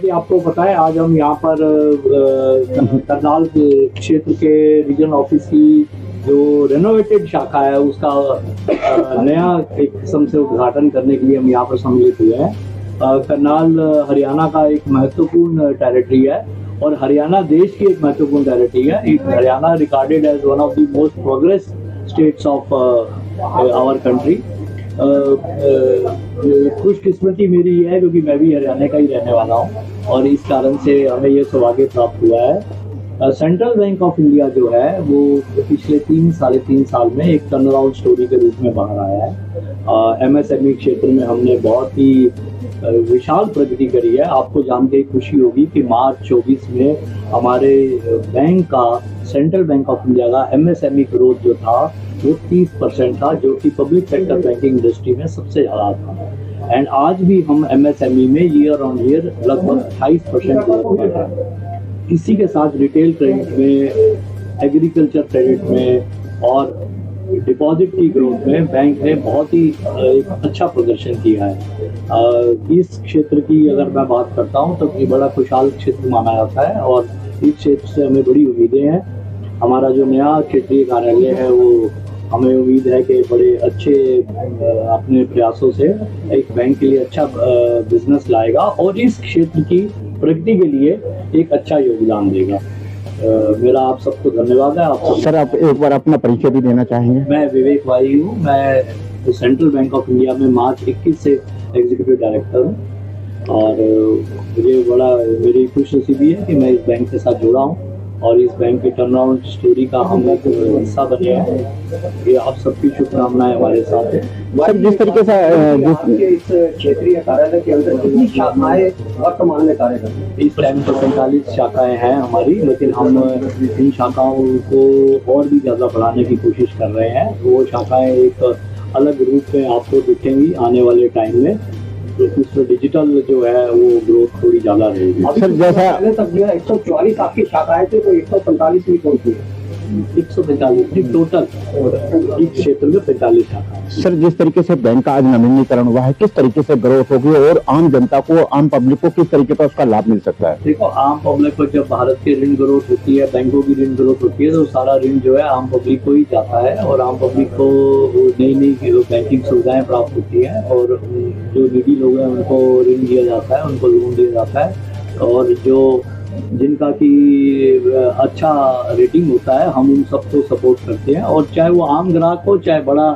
कि आपको पता है आज हम यहाँ पर करनाल के क्षेत्र के रीजन ऑफिस की जो रेनोवेटेड शाखा है उसका नया एक किस्म से उद्घाटन करने के लिए हम यहाँ पर सम्मिलित हुए हैं। करनाल हरियाणा का एक महत्वपूर्ण टेरिटरी है और हरियाणा देश की एक महत्वपूर्ण टेरिटरी है। Haryana regarded as one of the most progress states of our country. खुशकिस्मती मेरी ये है क्योंकि मैं भी हरियाणा का ही रहने वाला हूँ और इस कारण से हमें ये सौभाग्य प्राप्त हुआ है। सेंट्रल बैंक ऑफ इंडिया जो है वो पिछले 3-3.5 साल में एक टर्न अराउंड स्टोरी के रूप में बाहर आया है। एमएसएमई क्षेत्र में हमने बहुत ही विशाल प्रगति करी है। आपको जान के खुशी होगी कि मार्च 24 में हमारे बैंक का, सेंट्रल बैंक ऑफ इंडिया का एमएसएमई ग्रोथ जो था वो 30% था, जो कि पब्लिक सेक्टर बैंकिंग इंडस्ट्री में सबसे ज़्यादा था। एंड आज भी हम एमएसएमई में ईयर ऑन ईयर लगभग 28% ग्रोथ में है। इसी के साथ रिटेल क्रेडिट में, एग्रीकल्चर क्रेडिट में और डिपॉजिट की ग्रोथ में बैंक ने बहुत ही एक अच्छा प्रदर्शन किया है। इस क्षेत्र की अगर मैं बात करता हूँ तो ये बड़ा खुशहाल क्षेत्र माना जाता है और इस क्षेत्र से हमें बड़ी उम्मीदें हैं। हमारा जो नया क्षेत्रीय कार्यालय है वो हमें उम्मीद है कि बड़े अच्छे अपने प्रयासों से एक बैंक के लिए अच्छा बिजनेस लाएगा और इस क्षेत्र की प्रगति के लिए एक अच्छा योगदान देगा। मेरा आप सबको धन्यवाद है। आप सर, आप एक बार अपना परिचय भी देना चाहेंगे? मैं विवेक भाई हूँ। मैं सेंट्रल बैंक ऑफ इंडिया में मार्च 21 से एग्जीक्यूटिव डायरेक्टर हूँ और मुझे बड़ा मेरी खुशनसीबी है कि मैं इस बैंक के साथ जुड़ा हूँ और इस बैंक की टर्न अराउंड स्टोरी का हम एक हिस्सा बने हैं। ये आप सबकी शुभकामनाएं हमारे साथ है। सर, जिस तरीके से इस क्षेत्रीय कार्यालय के अंदर कितनी शाखाएं वर्तमान में कार्य करती हैं? इस टाइम पर 45 शाखाएं हैं हमारी, लेकिन हम इन शाखाओं को और भी ज़्यादा बढ़ाने की कोशिश कर रहे हैं। वो शाखाएं एक अलग रूप में आपको दिखेंगी आने वाले टाइम में। तो इसमें डिजिटल जो है वो ग्रोथ थोड़ी ज़्यादा रहेगी। सर, जैसा पहले तक जो है 144 आपकी शाखाएं थे तो 145 भी पहुंची है। 145 टोटल इस क्षेत्र में 45 शाखा। सर, जिस तरीके से बैंक का आज नवीनीकरण हुआ है, किस तरीके से ग्रोथ होगी और आम जनता को, आम पब्लिक को किस तरीके का उसका लाभ मिल सकता है? देखो, आम पब्लिक को जब भारत की ऋण ग्रोथ होती है, बैंकों की ऋण ग्रोथ होती है तो सारा ऋण जो है आम पब्लिक को ही जाता है और आम पब्लिक को नई नई बैंकिंग सुविधाएं प्राप्त होती हैं और जो नीडी लोग हैं उनको ऋण दिया जाता है, उनको लोन दिया जाता है और जो जिनका कि अच्छा रेटिंग होता है हम उन सबको सपोर्ट करते हैं। और चाहे वो आम ग्राहक हो, चाहे बड़ा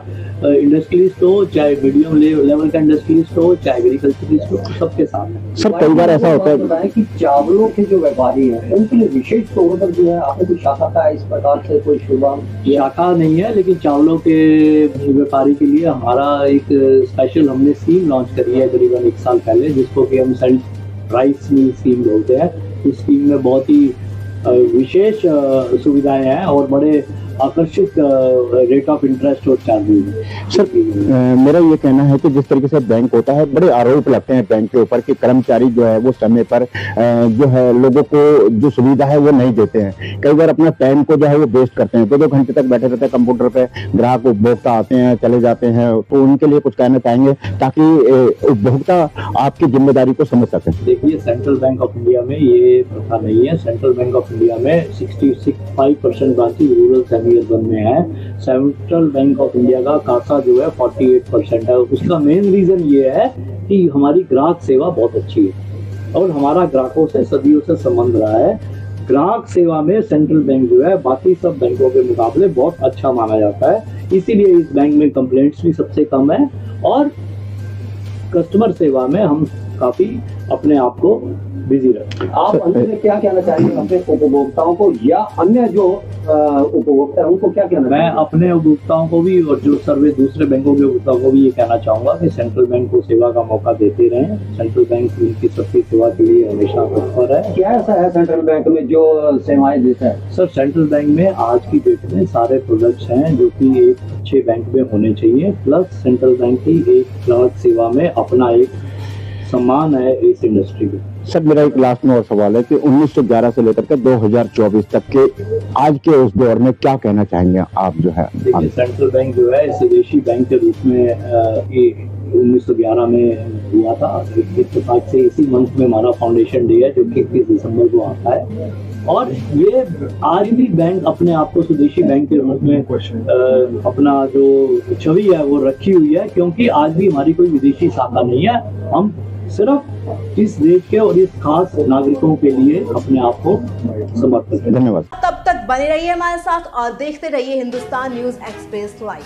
इंडस्ट्रियलिस्ट हो, चाहे मीडियम लेवल का इंडस्ट्रियलिस्ट हो, चाहे एग्रीकल्चरिस्ट हो, सबके साथ है। सर, कई बार ऐसा होता है कि चावलों के जो व्यापारी हैं उनके लिए विशेष तौर पर जो है आपने कोई शाखा का इस प्रकार से कोई शुभारंभ? शाखा नहीं है, लेकिन चावलों के व्यापारी के लिए हमारा एक स्पेशल हमने स्कीम लॉन्च करी है करीबन 1 साल पहले, जिसको कि हम सेंट राइस मिल स्कीम बोलते हैं। इस स्कीम में बहुत ही विशेष सुविधाएं हैं और बड़े आकर्षित रेट ऑफ इंटरेस्ट और चार्जेज है। सर, मेरा ये कहना है कि जिस तरीके से बैंक होता है, बड़े आरोप लगते हैं बैंक के ऊपर कि कर्मचारी जो है वो समय पर जो है लोगों को जो सुविधा है वो नहीं देते हैं। कई बार अपना टाइम को जो है वो वेस्ट करते हैं, 2-2 घंटे तक बैठे रहते हैं कंप्यूटर पे। ग्राहक उपभोक्ता आते हैं, चले जाते हैं, तो उनके लिए कुछ कहना चाहेंगे ताकि उपभोक्ता आपकी जिम्मेदारी को समझ सके? देखिए, सेंट्रल बैंक ऑफ इंडिया में ये प्रथा नहीं है। सेंट्रल बैंक ऑफ इंडिया में 65% ब्रांचेज रूरल सेमी अर्बन में है। सेंट्रल बैंक ऑफ इंडिया का कासा जो है 48% है। उसका मेन रीजन ये है कि हमारी ग्राहक सेवा बहुत अच्छी है और हमारा ग्राहकों से सदियों से संबंध रहा है। ग्राहक सेवा में सेंट्रल बैंक जो है बाकी सब बैंकों के मुकाबले बहुत अच्छा माना जाता है। इसीलिए इस बैंक में कंप्लेंट्स भी सबसे कम है और कस्टमर सेवा में हम काफी अपने आप को बिजी रखते हैं। आप अंत में क्या कहना चाहेंगे अपने उपभोक्ताओं को या अन्य जो उपभोक्ता है उनको क्या कहना? मैं अपने उपभोक्ताओं को भी और जो सर्वे दूसरे बैंकों के उपभोक्ताओं को भी ये कहना चाहूंगा कि सेंट्रल बैंक को सेवा का मौका देते रहें। सेंट्रल बैंक उनकी सबकी सेवा के लिए हमेशा तत्पर है। क्या ऐसा है सेंट्रल बैंक में जो सेवाएं देता है? सर, सेंट्रल बैंक में आज की डेट में सारे प्रोडक्ट्स हैं जो कि एक अच्छे बैंक में होने चाहिए, प्लस सेंट्रल बैंक की एक ग्राहक सेवा में अपना एक सम्मान है इस इंडस्ट्री में। सर, मेरा एक लास्ट में और सवाल है कि 1911 से लेकर के 2024 तक के आज के उस दौर में क्या कहना चाहेंगे आप जो है? देखिए, सेंट्रल बैंक जो है स्वदेशी बैंक के रूप में 1911 में हुआ था। इत्तेफाक से इसी मंथ में हमारा फाउंडेशन डे है जो कि 31 दिसंबर को आता है, और ये आज भी बैंक अपने आप को स्वदेशी बैंक के रूप में अपना जो छवि है वो रखी हुई है, क्योंकि आज भी हमारी कोई विदेशी शाखा नहीं है। हम सिर्फ इस देश के और इस खास नागरिकों के लिए अपने आप को समर्पित हैं। धन्यवाद। तब तक बने रहिए हमारे साथ और देखते रहिए हिंदुस्तान न्यूज एक्सप्रेस लाइव।